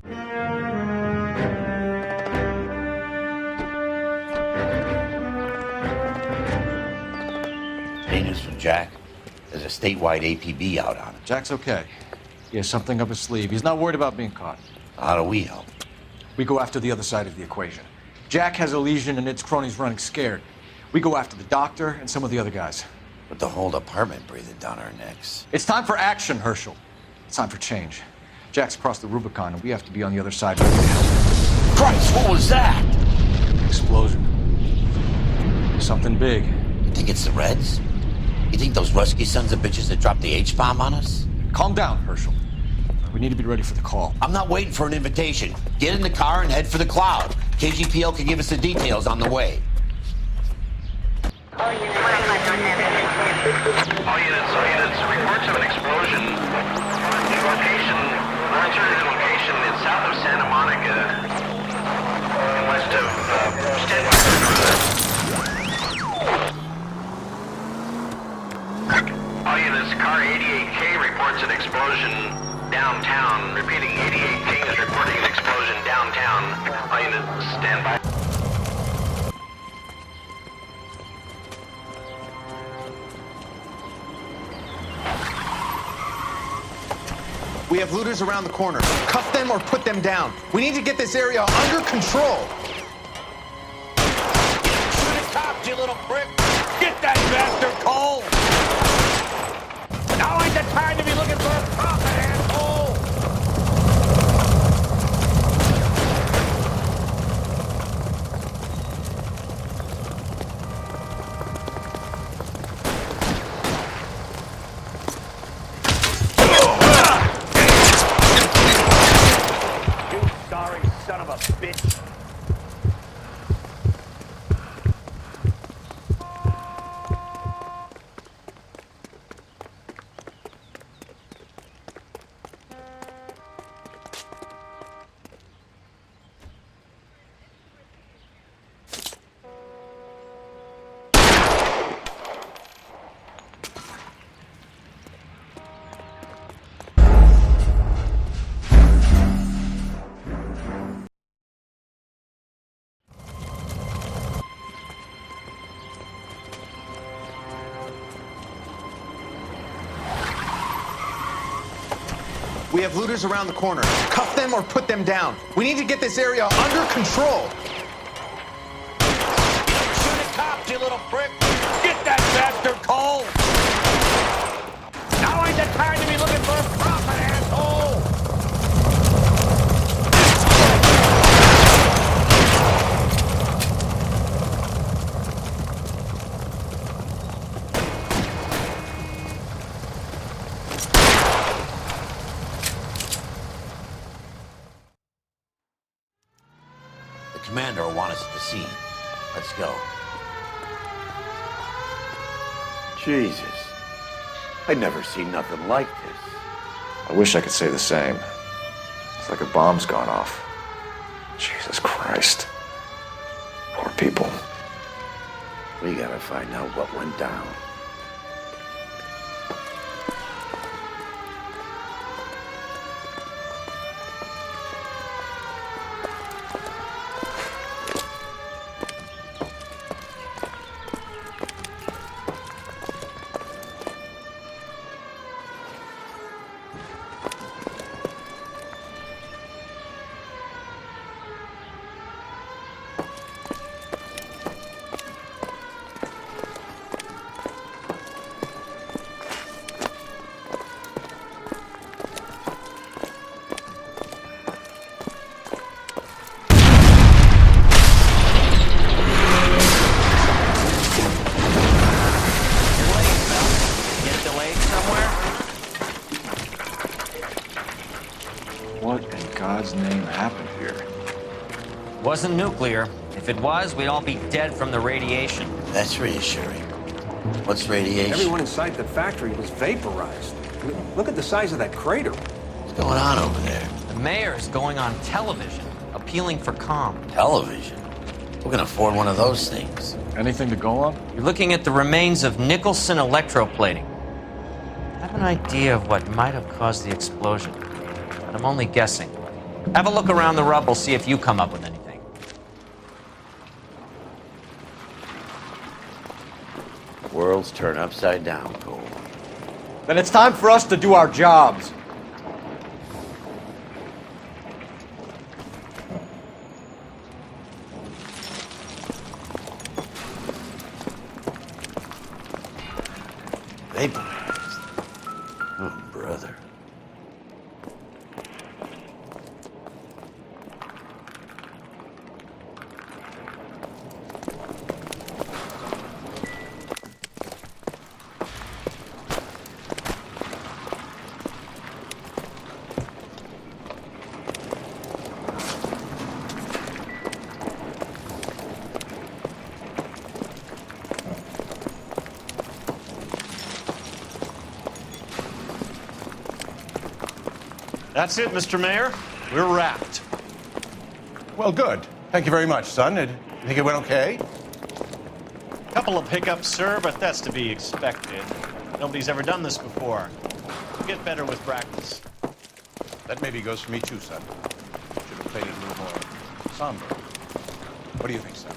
Any news from Jack? There's a statewide APB out on him. Jack's okay. He has something up his sleeve. He's not worried about being caught. How do we help? We go after the other side of the equation. Jack has a lesion and its cronies running scared. We go after the doctor and some of the other guys. With the whole department breathing down our necks. It's time for action, Herschel. It's time for change. Jack's crossed the Rubicon, and we have to be on the other side. Christ, what was that? Explosion. Something big. You think it's the Reds? You think those Rusky sons of bitches that dropped the H-bomb on us? Calm down, Herschel. We need to be ready for the call. I'm not waiting for an invitation. Get in the car and head for the cloud. KGPL can give us the details on the way. All units, reports of an explosion. Location, uncertain location is south of Santa Monica and west of Stanley. All units, car 88K reports an explosion downtown. Repeating, 88K is reporting an explosion downtown. All units, stand by. We have looters around the corner. Cuff them or put them down. We need to get this area under control. Shoot a cop, you little prick! Get that bastard cold! Now ain't the time to be looking for a profit, asshole! Son of a bitch. We have looters around the corner. Cuff them or put them down. We need to get this area under control. Shoot a cop, you little prick! Get that bastard cold! Now ain't the time to be looking for a profit, asshole! Commander will want us at the scene. Let's go. Jesus. I'd never seen nothing like this. I wish I could say the same. It's like a bomb's gone off. Jesus Christ. Poor people. We gotta find out what went down. What in God's name happened here? Wasn't nuclear. If it was, we'd all be dead from the radiation. That's reassuring. What's radiation? Everyone inside the factory was vaporized. Look at the size of that crater. What's going on over there? The mayor's going on television, appealing for calm. Television? Who can afford one of those things? Anything to go on? You're looking at the remains of Nicholson electroplating. I have an idea of what might have caused the explosion, but I'm only guessing. Have a look around the rubble, see if you come up with anything. Worlds turn upside down, Cole. Then it's time for us to do our jobs. Vaporized. Oh, brother. That's it, Mr. Mayor. We're wrapped. Well, good. Thank you very much, son. You think it went okay? Couple of hiccups, sir, but that's to be expected. Nobody's ever done this before. We'll get better with practice. That maybe goes for me too, son. Should have played it a little more somber. What do you think, son?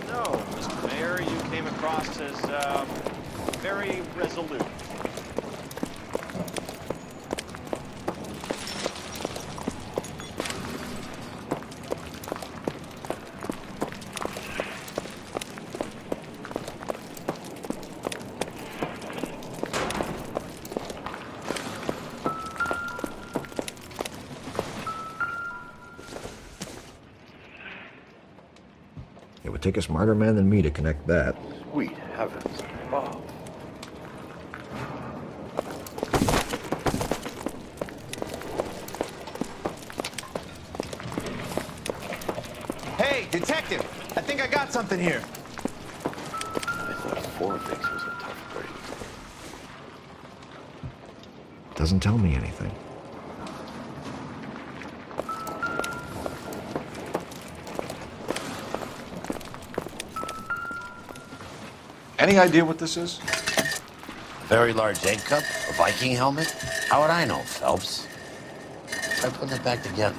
No, Mr. Mayor, you came across as, very resolute. It would take a smarter man than me to connect that. Sweet heavens. Oh. Hey, detective! I think I got something here. I thought 4-fix was a tough break. Doesn't tell me anything. Any idea what this is? A very large egg cup? A Viking helmet? How would I know, Phelps? Try putting it back together.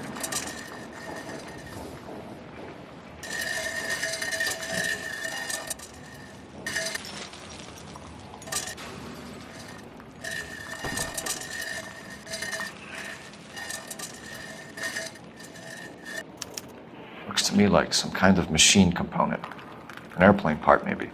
Looks to me like some kind of machine component. An airplane part, maybe.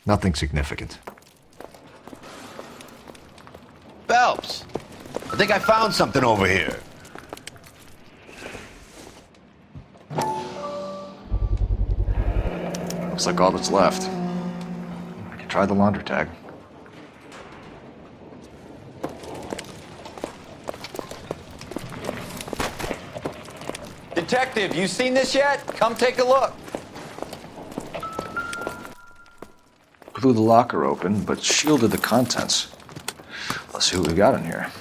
Nothing significant. Phelps! I think I found something over here. Looks like all that's left. I can try the laundry tag. Detective, you seen this yet? Come take a look. Blew the locker open, but shielded the contents. Let's see what we got in here.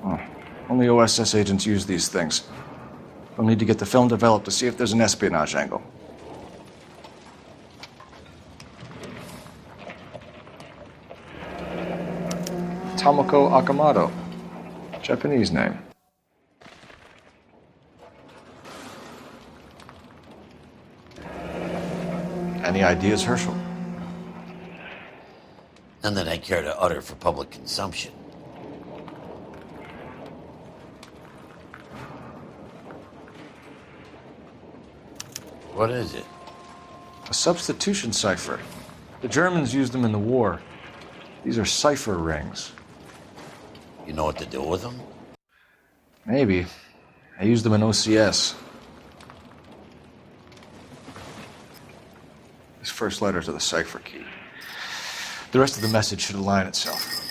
Oh, only OSS agents use these things. We'll need to get the film developed to see if there's an espionage angle. Tomoko Akamoto. Japanese name. Any ideas, Herschel? None that I care to utter for public consumption. What is it? A substitution cipher. The Germans used them in the war. These are cipher rings. You know what to do with them? Maybe. I used them in OCS. This first letter's are the cipher key. The rest of the message should align itself.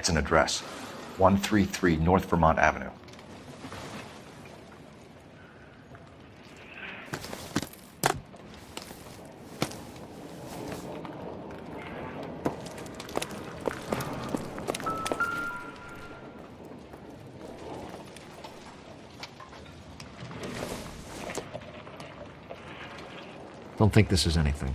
It's an address. 133 North Vermont Avenue. Don't think this is anything.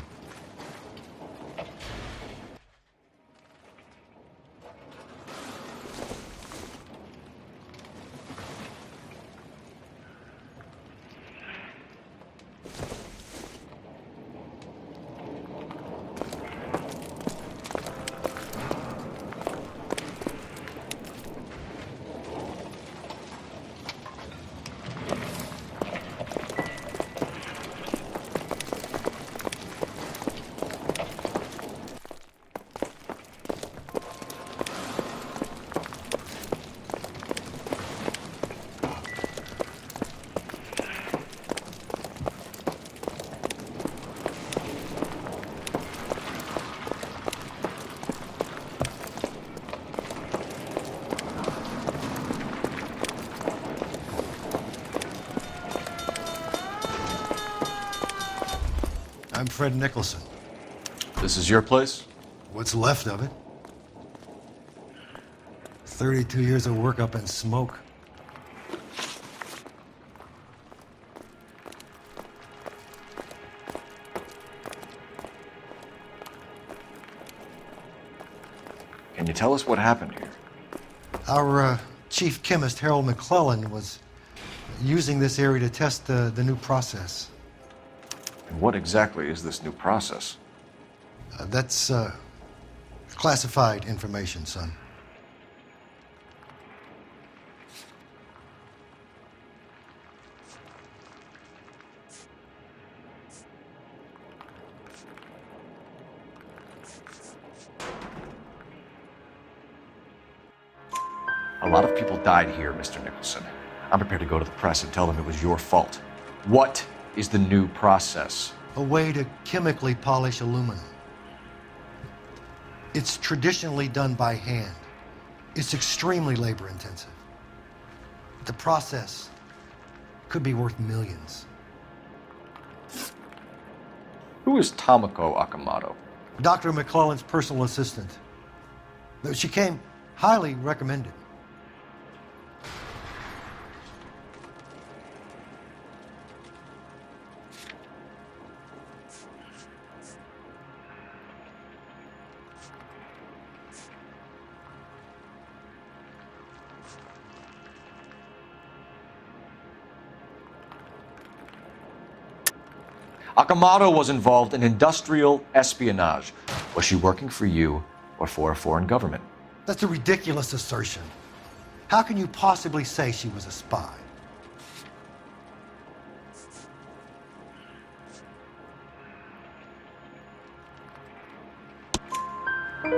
I'm Fred Nicholson. This is your place? What's left of it? 32 years of work up in smoke. Can you tell us what happened here? Our chief chemist, Harold McClellan, was using this area to test the new process. And what exactly is this new process? That's classified information, son. A lot of people died here, Mr. Nicholson. I'm prepared to go to the press and tell them it was your fault. What is the new process? A way to chemically polish aluminum. It's traditionally done by hand. It's extremely labor intensive. The process could be worth millions. Who is Tomoko Akamoto? Dr. McClellan's personal assistant. She came highly recommended. Akamoto was involved in industrial espionage. Was she working for you or for a foreign government? That's a ridiculous assertion. How can you possibly say she was a spy?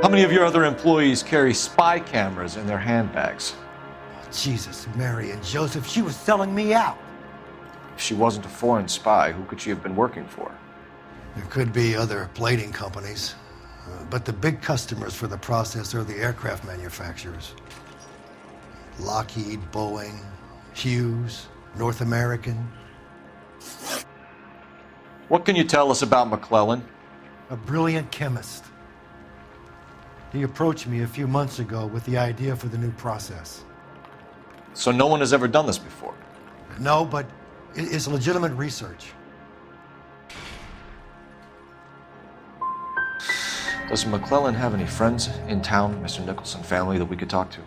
How many of your other employees carry spy cameras in their handbags? Jesus, Mary, and Joseph, she was selling me out. If she wasn't a foreign spy, who could she have been working for? There could be other plating companies, but the big customers for the process are the aircraft manufacturers. Lockheed, Boeing, Hughes, North American. What can you tell us about McClellan? A brilliant chemist. He approached me a few months ago with the idea for the new process. So no one has ever done this before? No, but it's legitimate research. Does McClellan have any friends in town, Mr. Nicholson family, that we could talk to?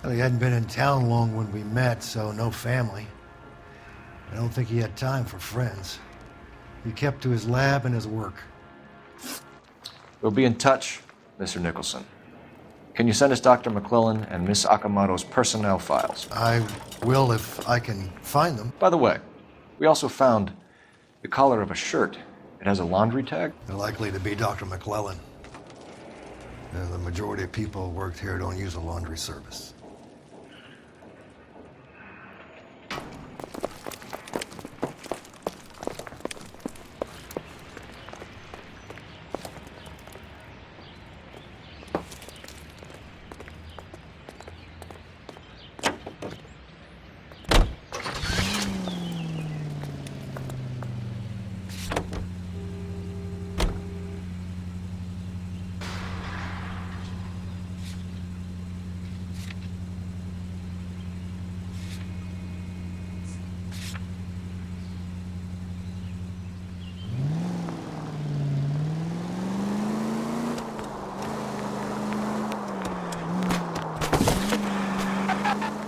Well, he hadn't been in town long when we met, so no family. I don't think he had time for friends. He kept to his lab and his work. We'll be in touch, Mr. Nicholson. Can you send us Dr. McClellan and Miss Akamoto's personnel files? I will if I can find them. By the way, we also found the collar of a shirt. It has a laundry tag. They're likely to be Dr. McClellan. The majority of people who worked here don't use a laundry service.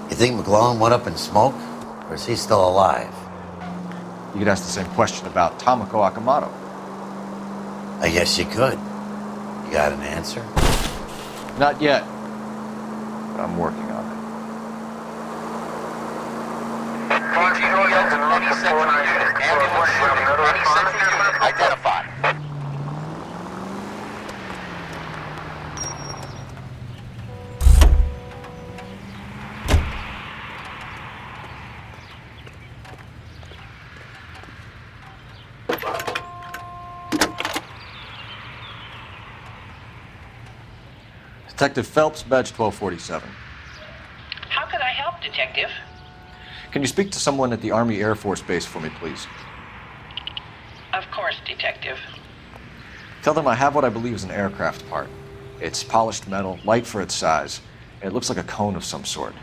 You think McClellan went up in smoke? Or is he still alive? You could ask the same question about Tomoko Akamoto. I guess you could. You got an answer? Not yet, but I'm working on it. Identified. Detective Phelps, badge 1247. How could I help, Detective? Can you speak to someone at the Army Air Force Base for me, please? Of course, dear. Detective? Tell them I have what I believe is an aircraft part. It's polished metal, light for its size, and it looks like a cone of some sort.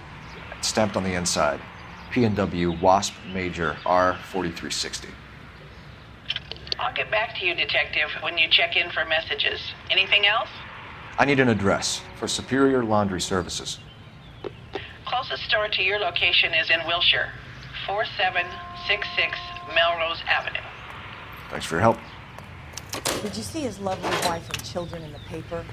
It's stamped on the inside. P&W Wasp Major R4360. I'll get back to you, Detective, when you check in for messages. Anything else? I need an address for Superior Laundry Services. Closest store to your location is in Wilshire, 4766 Melrose Avenue. Thanks for your help. Did you see his lovely wife and children in the paper?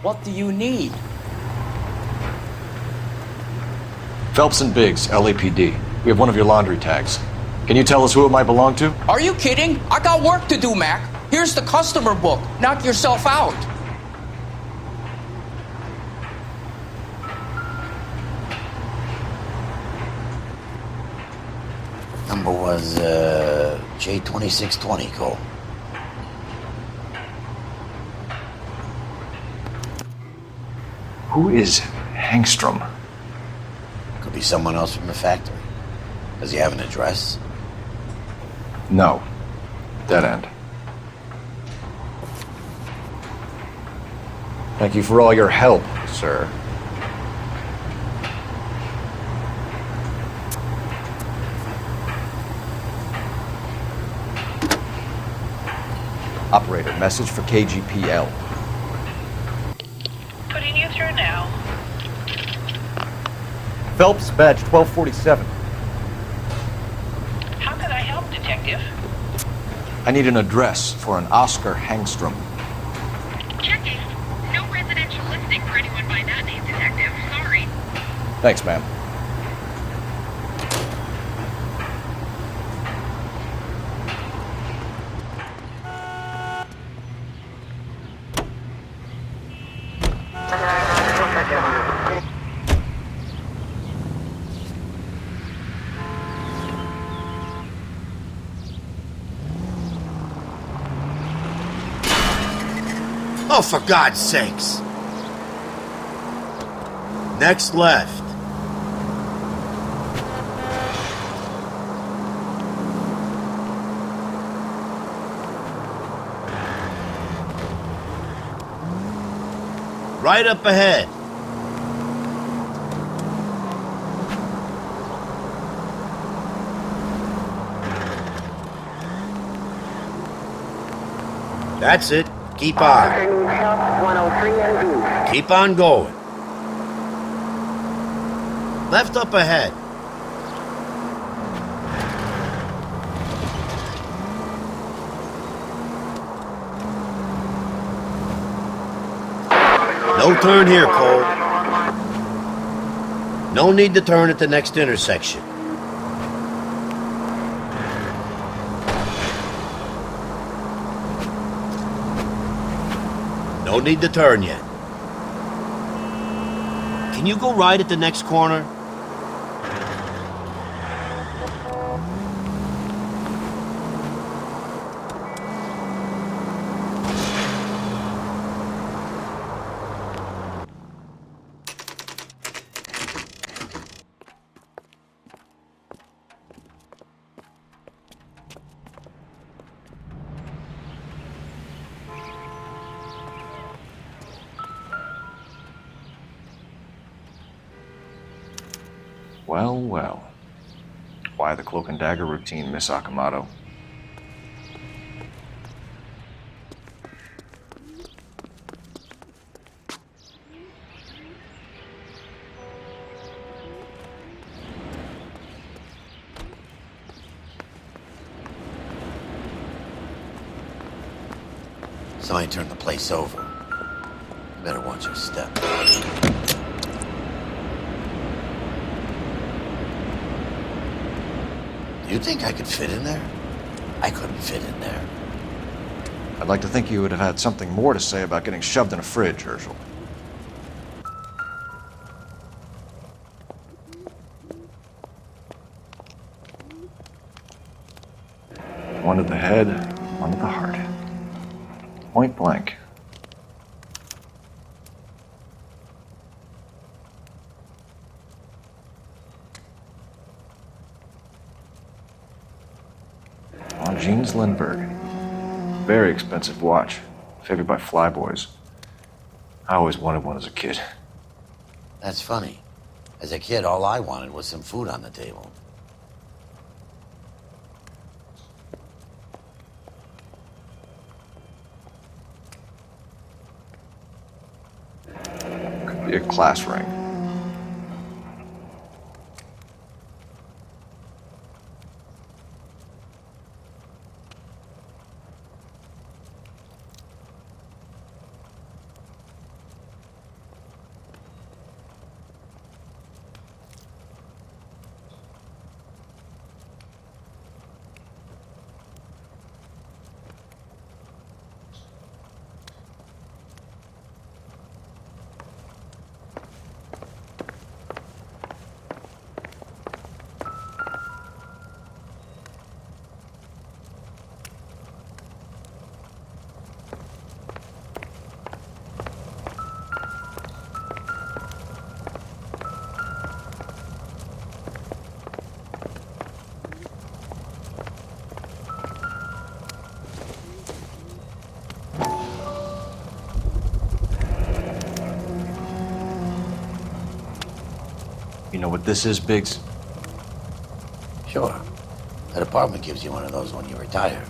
What do you need? Phelps and Biggs, LAPD. We have one of your laundry tags. Can you tell us who it might belong to? Are you kidding? I got work to do, Mac. Here's the customer book. Knock yourself out. Number was J2620, Cole. Who is Hangstrom? Could be someone else from the factory. Does he have an address? No. Dead end. Thank you for all your help, sir. Operator, message for KGPL. Putting you through now. Phelps, badge 1247. How can I help, Detective? I need an address for an Oscar Hangstrom. Checking. No residential listing for anyone by that name, Detective. Sorry. Thanks, ma'am. Oh, for God's sakes. Next left. Right up ahead. That's it. Keep on. Keep on going. Left up ahead. No turn here, Cole. No need to turn at the next intersection. No need to turn yet. Can you go right at the next corner? Well, well. Why the cloak and dagger routine, Miss Akamoto? Somebody turned the place over. You better watch your step. Do you think I could fit in there? I couldn't fit in there. I'd like to think you would have had something more to say about getting shoved in a fridge, Herschel. One to the head, one to the heart. Point blank. Jeans Lindbergh. Very expensive watch. Favored by flyboys. I always wanted one as a kid. That's funny. As a kid, all I wanted was some food on the table. Could be a class ring. You know what this is, Biggs? Sure. That apartment gives you one of those when you retire.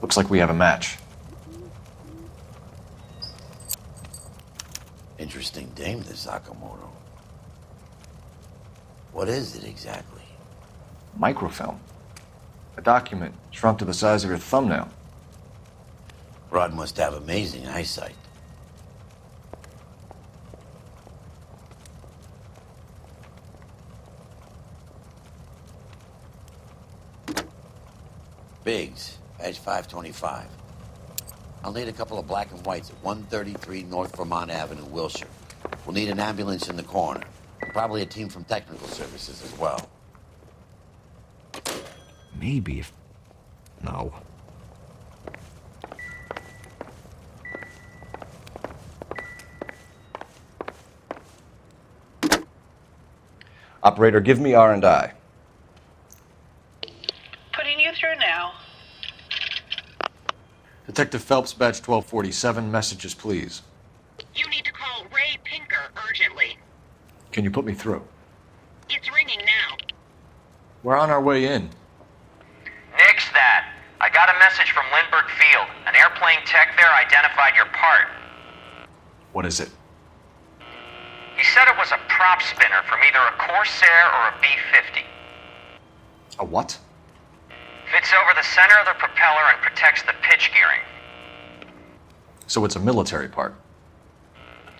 Looks like we have a match. Interesting dame, this Sakamoto. What is it exactly? Microfilm. A document shrunk to the size of your thumbnail. Rod must have amazing eyesight. Biggs, badge 525. I'll need a couple of black and whites at 133 North Vermont Avenue, Wilshire. We'll need an ambulance in the corner. Probably a team from technical services as well. Maybe if... No. Operator, give me R&I. Putting you through now. Detective Phelps, badge 1247, messages, please. You need to call Ray Pinker urgently. Can you put me through? It's ringing now. We're on our way in. Nix that. I got a message from Lindbergh Field. An airplane tech there identified your part. What is it? He said it was a prop spinner from either a Corsair or a B-50. A what? Fits over the center of the propeller and protects the pitch gearing. So it's a military part.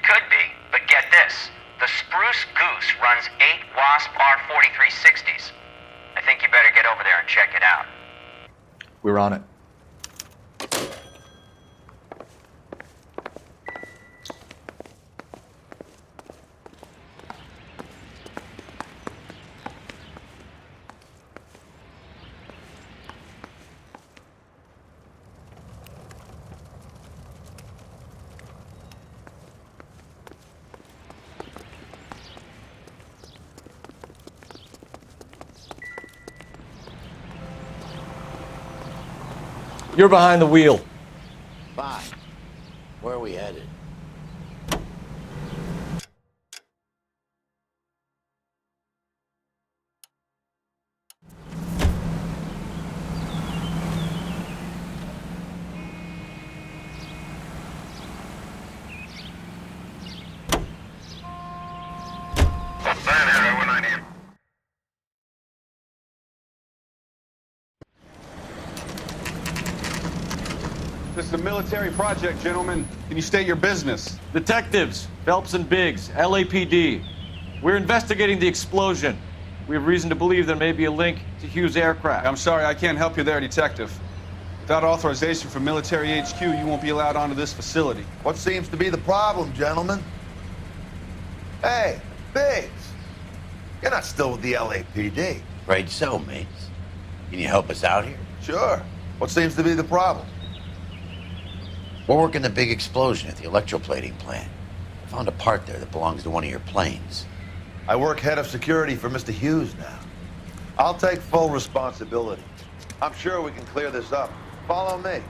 Could be, but get this. The Spruce Goose runs 8 Wasp R-4360s. I think you better get over there and check it out. We're on it. You're behind the wheel. Fine. Where are we headed? This is a military project, gentlemen. Can you state your business? Detectives, Phelps and Biggs, LAPD. We're investigating the explosion. We have reason to believe there may be a link to Hughes' aircraft. I'm sorry, I can't help you there, detective. Without authorization from military HQ, you won't be allowed onto this facility. What seems to be the problem, gentlemen? Hey, Biggs. You're not still with the LAPD. Afraid so, mates. Can you help us out here? Sure. What seems to be the problem? We're working the big explosion at the electroplating plant. I found a part there that belongs to one of your planes. I work head of security for Mr. Hughes now. I'll take full responsibility. I'm sure we can clear this up. Follow me.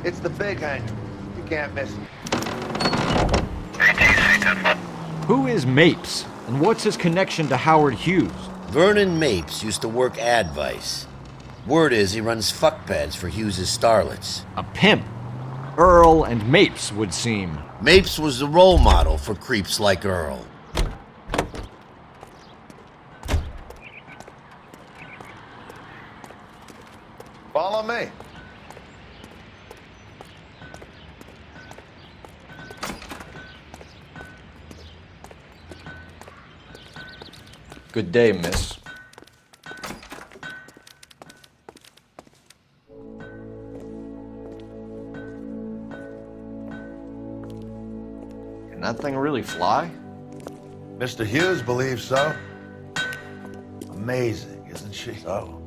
It's the big hangar. You can't miss it. Who is Mapes, and what's his connection to Howard Hughes? Vernon Mapes used to work Advice. Word is he runs fuck pads for Hughes' starlets. A pimp. Earl and Mapes would seem. Mapes was the role model for creeps like Earl. Follow me. Good day, miss. Can that thing really fly? Mr. Hughes believes so. Amazing, isn't she? So,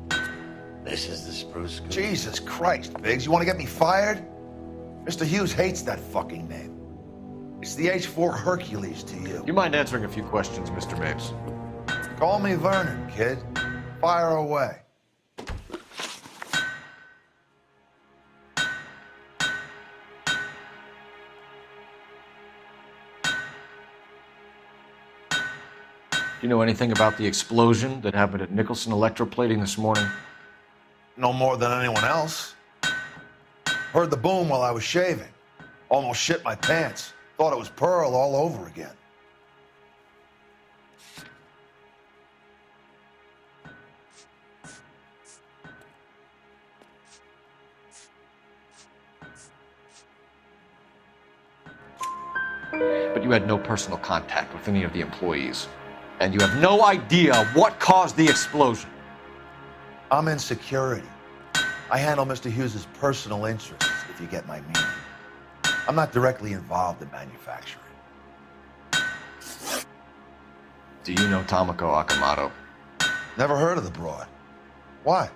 this is the spruce scoop. Jesus Christ, Biggs, you want to get me fired? Mr. Hughes hates that fucking name. It's the H-4 Hercules to you. Do you mind answering a few questions, Mr. Mapes? Call me Vernon, kid. Fire away. Do you know anything about the explosion that happened at Nicholson Electroplating this morning? No more than anyone else. Heard the boom while I was shaving. Almost shit my pants. Thought it was Pearl all over again. But you had no personal contact with any of the employees. And you have no idea what caused the explosion. I'm in security. I handle Mr. Hughes' personal interests, if you get my meaning. I'm not directly involved in manufacturing. Do you know Tomoko Akamoto? Never heard of the broad. Why?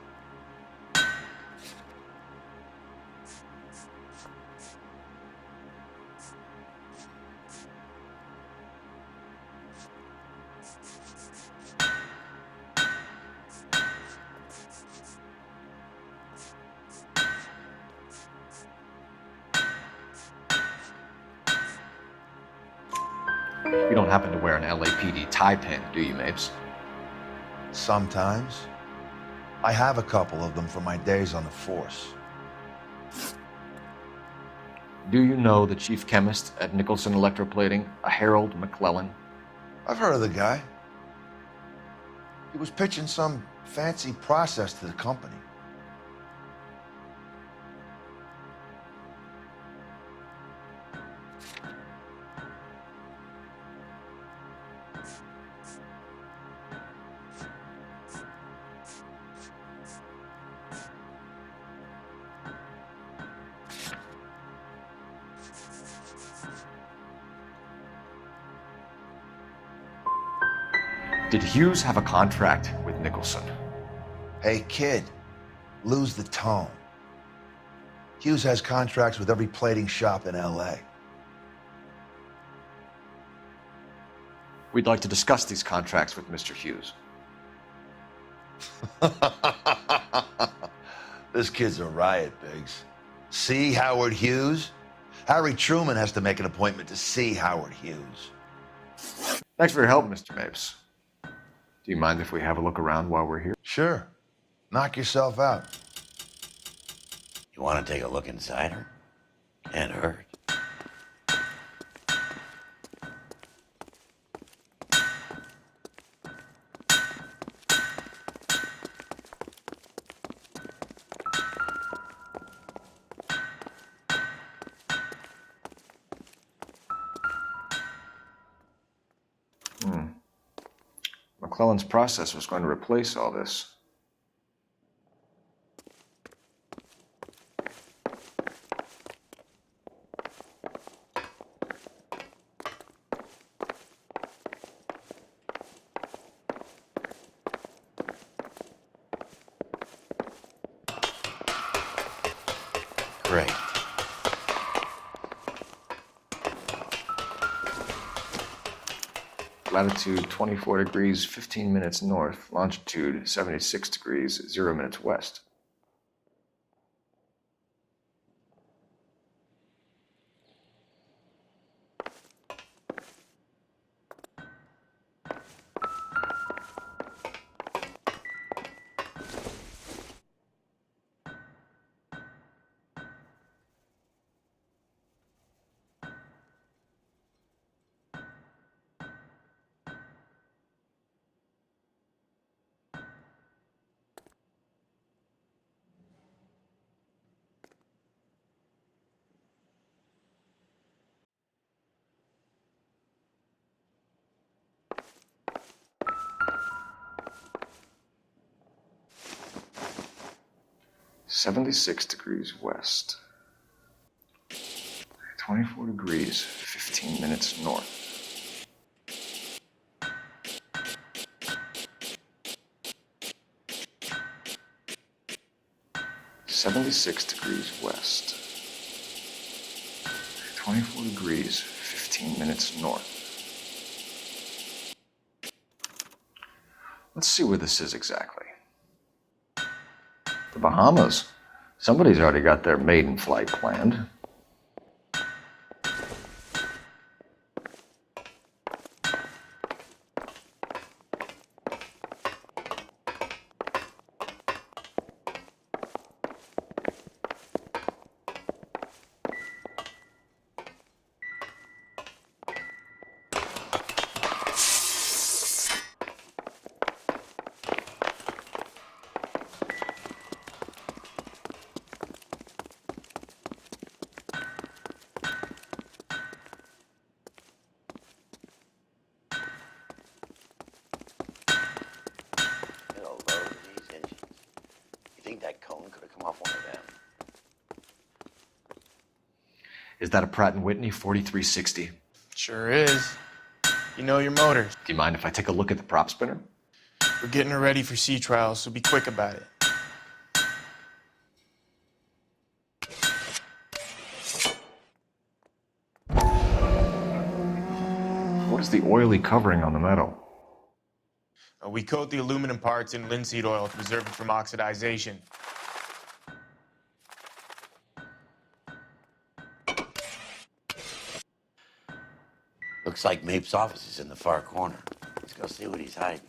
You don't happen to wear an LAPD tie pin, do you, Mapes? Sometimes. I have a couple of them from my days on the force. Do you know the chief chemist at Nicholson Electroplating, a Harold McClellan? I've heard of the guy. He was pitching some fancy process to the company. Did Hughes have a contract with Nicholson? Hey, kid, lose the tone. Hughes has contracts with every plating shop in L.A. We'd like to discuss these contracts with Mr. Hughes. This kid's a riot, Biggs. See Howard Hughes? Harry Truman has to make an appointment to see Howard Hughes. Thanks for your help, Mr. Mapes. Do you mind if we have a look around while we're here? Sure. Knock yourself out. You want to take a look inside her? Can't hurt. McClellan's process was going to replace all this. Great. Latitude 24 degrees, 15 minutes north. Longitude 76 degrees, 0 minutes west. .76 degrees west. 24 degrees, 15 minutes north. .76 degrees west. 24 degrees, 15 minutes north. Let's see where this is exactly. The Bahamas. Somebody's already got their maiden flight planned. That cone could have come off one of them. Is that a Pratt & Whitney 4360? Sure is. You know your motors. Do you mind if I take a look at the prop spinner? We're getting her ready for sea trials, so be quick about it. What is the oily covering on the metal? We coat the aluminum parts in linseed oil to preserve it from oxidization. Looks like Mapes' office is in the far corner. Let's go see what he's hiding.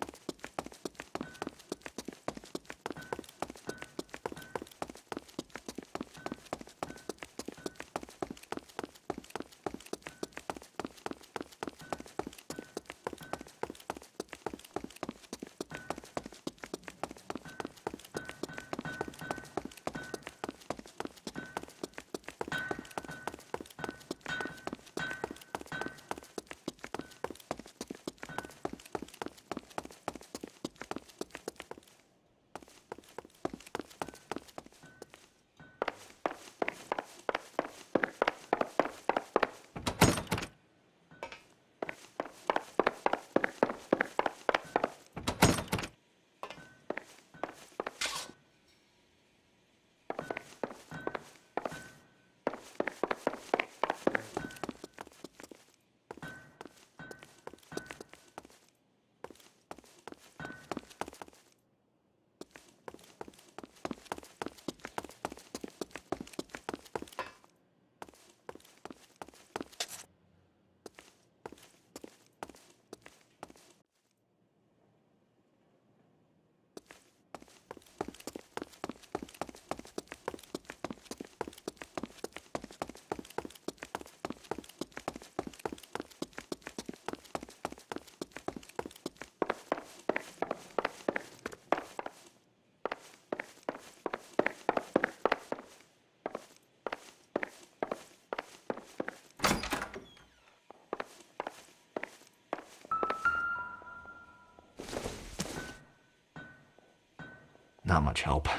Not much help.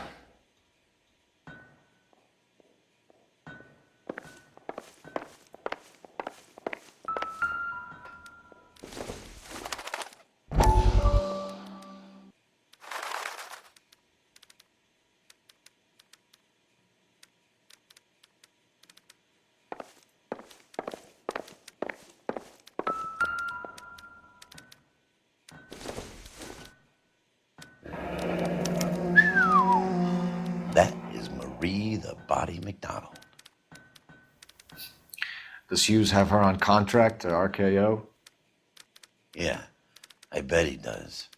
That is Marie the Body McDonald. Does Hughes have her on contract to RKO? Yeah, I bet he does.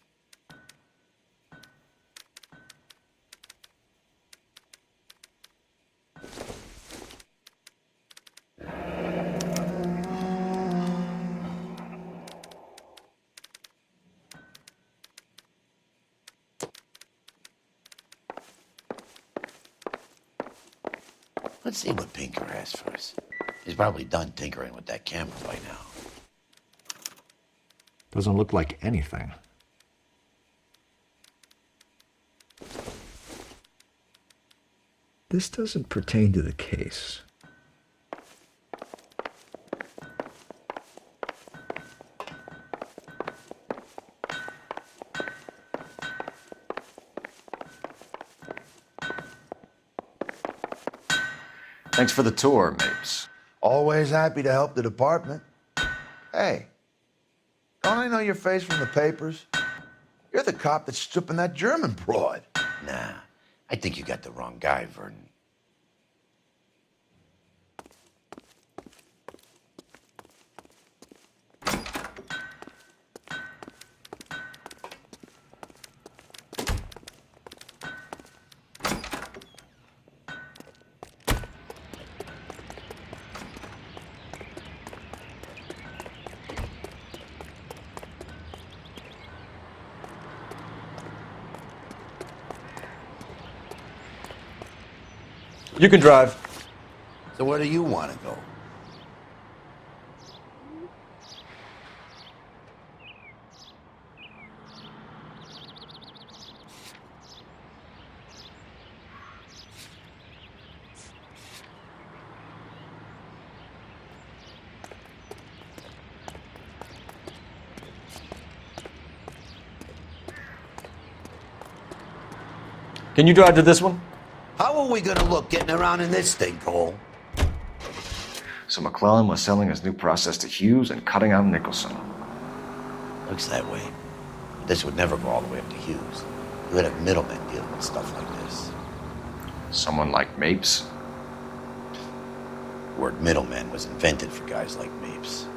Let's see what Pinker has for us. He's probably done tinkering with that camera by now. Doesn't look like anything. This doesn't pertain to the case. Thanks for the tour, Mapes. Always happy to help the department. Hey, don't I know your face from the papers? You're the cop that's stripping that German broad. Nah, I think you got the wrong guy, Vernon. You can drive. So where do you want to go? Can you drive to this one? How are we gonna look getting around in this thing, Cole? So McClellan was selling his new process to Hughes and cutting out Nicholson. Looks that way. But this would never go all the way up to Hughes. You would have middlemen dealing with stuff like this. Someone like Mapes? The word middleman was invented for guys like Mapes.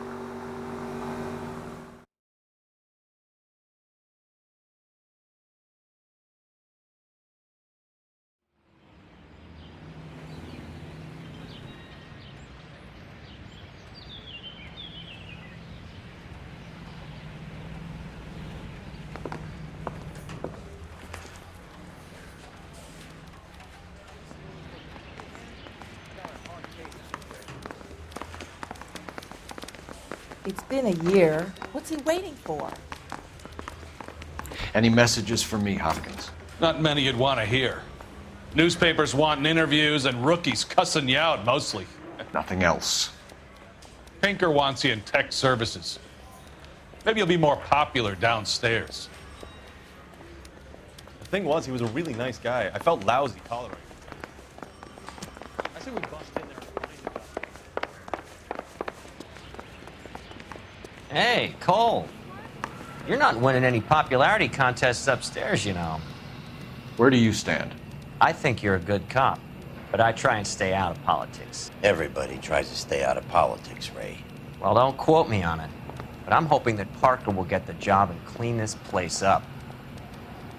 It's been a year. What's he waiting for? Any messages for me, Hopkins? Not many you'd want to hear. Newspapers wanting interviews and rookies cussing you out, mostly. Nothing else. Pinker wants you in tech services. Maybe you'll be more popular downstairs. The thing was, he was a really nice guy. I felt lousy tolerating him. I say we bust in there and find him. Hey, Cole. You're not winning any popularity contests upstairs, you know. Where do you stand? I think you're a good cop, but I try and stay out of politics. Everybody tries to stay out of politics, Ray. Well, don't quote me on it, but I'm hoping that Parker will get the job and clean this place up.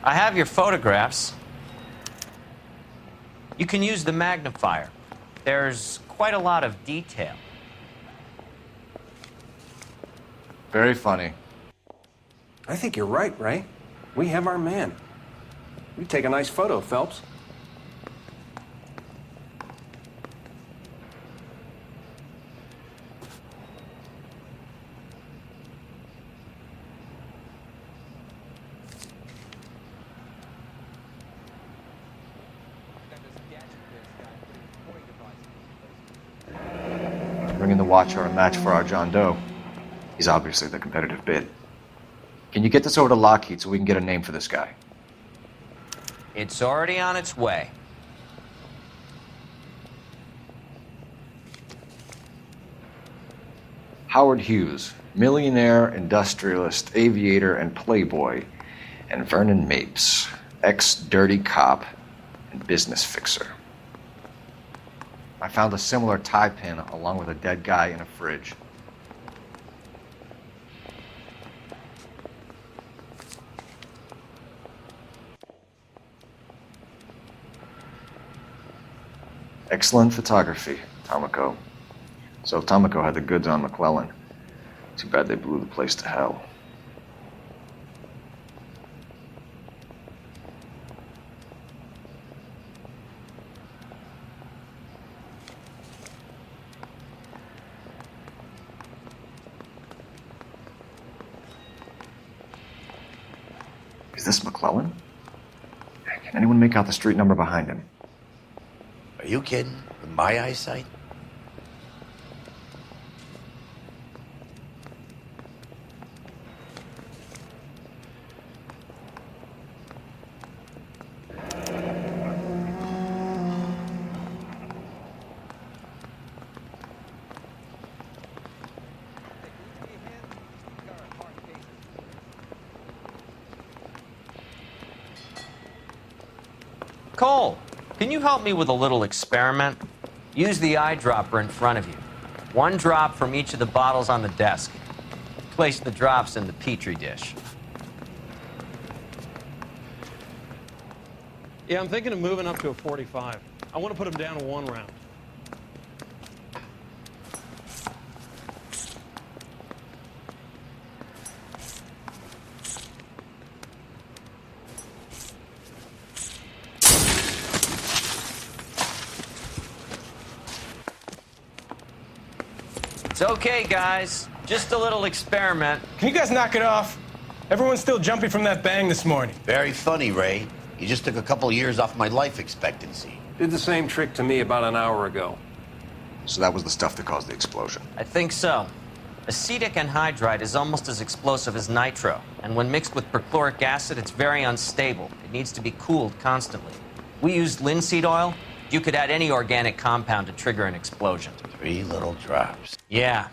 I have your photographs. You can use the magnifier. There's quite a lot of detail. Very funny. I think you're right, Ray. We have our man. We take a nice photo, Phelps. and the Watcher are a match for our John Doe. He's obviously the competitive bid. Can you get this over to Lockheed so we can get a name for this guy? It's already on its way. Howard Hughes, millionaire, industrialist, aviator, and playboy, and Vernon Mapes, ex-dirty cop and business fixer. I found a similar tie pin along with a dead guy in a fridge. Excellent photography, Tomoko. So Tomoko had the goods on McClellan. Too bad they blew the place to hell. Is this McClellan? Can anyone make out the street number behind him? Are you kidding? With my eyesight? Cole, can you help me with a little experiment? Use the eyedropper in front of you. One drop from each of the bottles on the desk. Place the drops in the petri dish. Yeah, I'm thinking of moving up to a 45. I want to put him down in 1 round. It's okay, guys. Just a little experiment. Can you guys knock it off? Everyone's still jumping from that bang this morning. Very funny, Ray. You just took a couple years off my life expectancy. Did the same trick to me about an hour ago. So that was the stuff that caused the explosion. I think so. Acetic anhydride is almost as explosive as nitro, and when mixed with perchloric acid, it's very unstable. It needs to be cooled constantly. We used linseed oil. You could add any organic compound to trigger an explosion. 3 little drops. Yeah,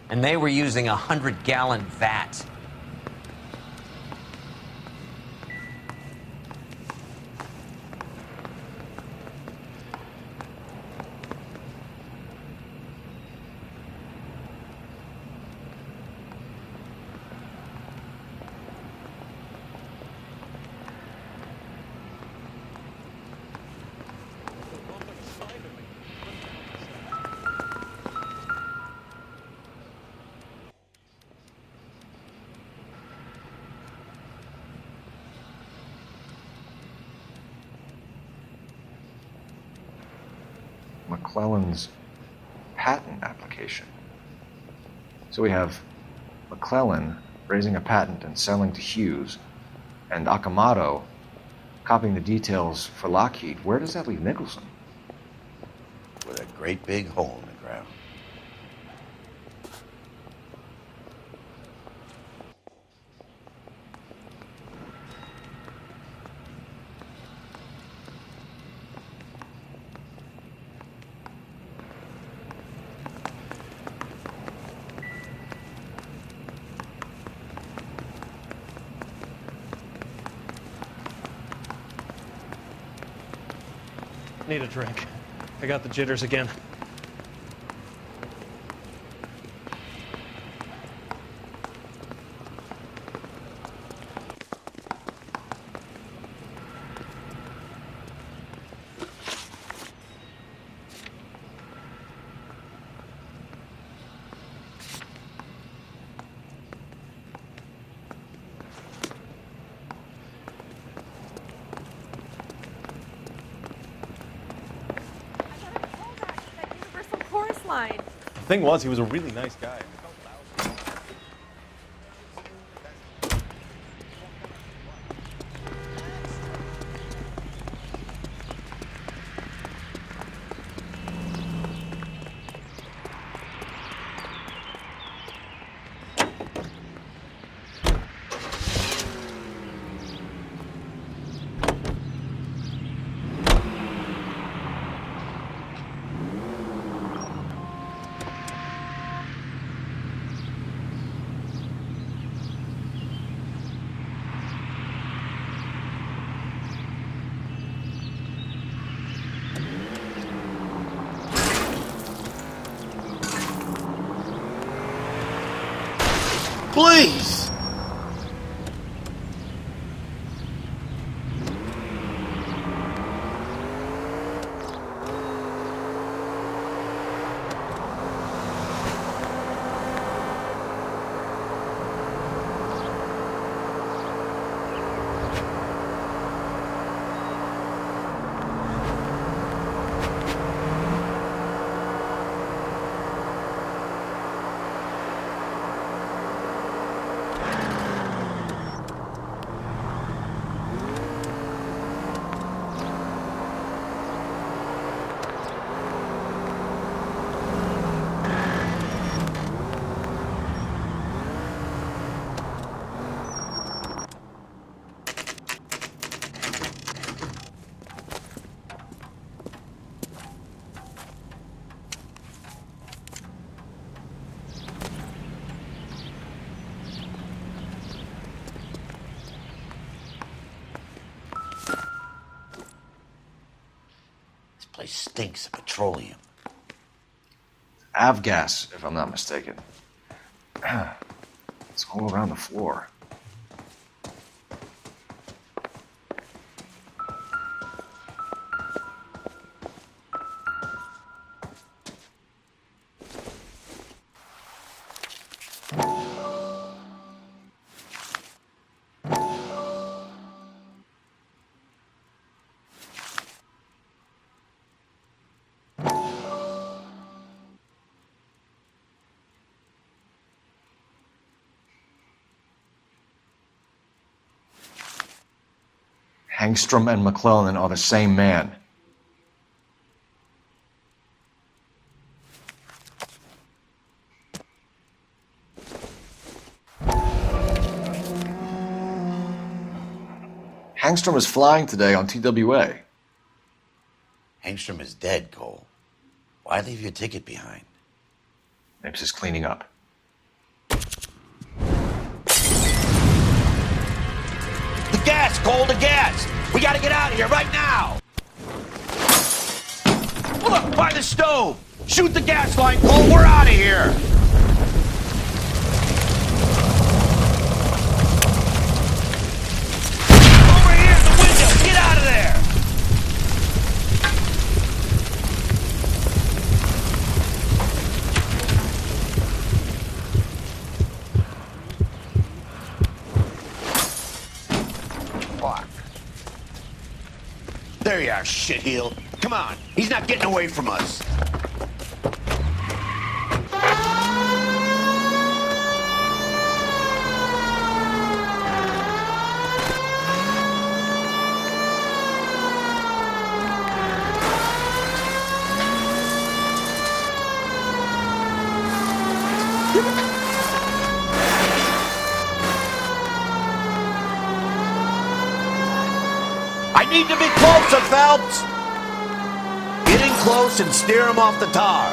and they were using a 100-gallon vat. McClellan's patent application. So we have McClellan raising a patent and selling to Hughes, and Akamoto copying the details for Lockheed. Where does that leave Nicholson? With a great big hole in the ground. Need a drink. I got the jitters again. Line. The thing was, he was a really nice guy. Please! Place stinks of petroleum. Avgas, if I'm not mistaken. It's all around the floor. Hangstrom and McClellan are the same man. Hangstrom is flying today on TWA. Hangstrom is dead, Cole. Why leave your ticket behind? Mapes is cleaning up. The gas, Cole, the gas! We gotta get out of here right now! Look, by the stove! Shoot the gas line, Cole, we're out of here! Over here, the window! Get out of there! Fuck. There you are, shitheel. Come on, he's not getting away from us. I need to be closer, Phelps! Get in close and steer him off the tar.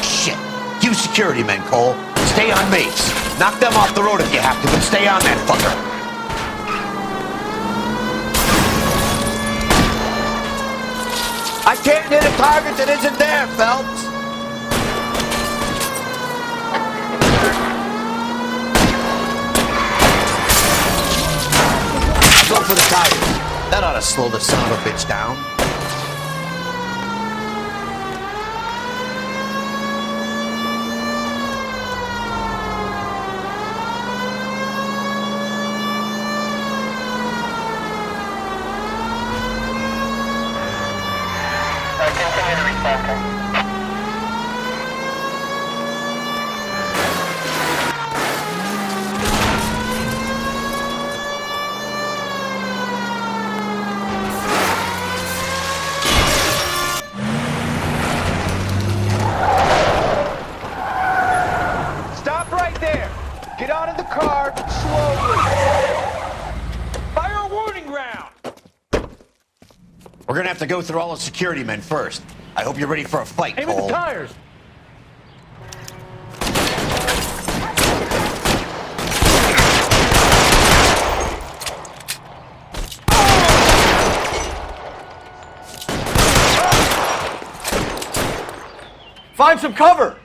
Shit. You security men, Cole. Stay on Mapes. Knock them off the road if you have to, but stay on that fucker. I can't hit a target that isn't there, Phelps. I'll go for the tires. That ought to slow the son of a bitch down. We're gonna have to go through all the security men first. I hope you're ready for a fight, Aim at Cole. the tires! Find some cover!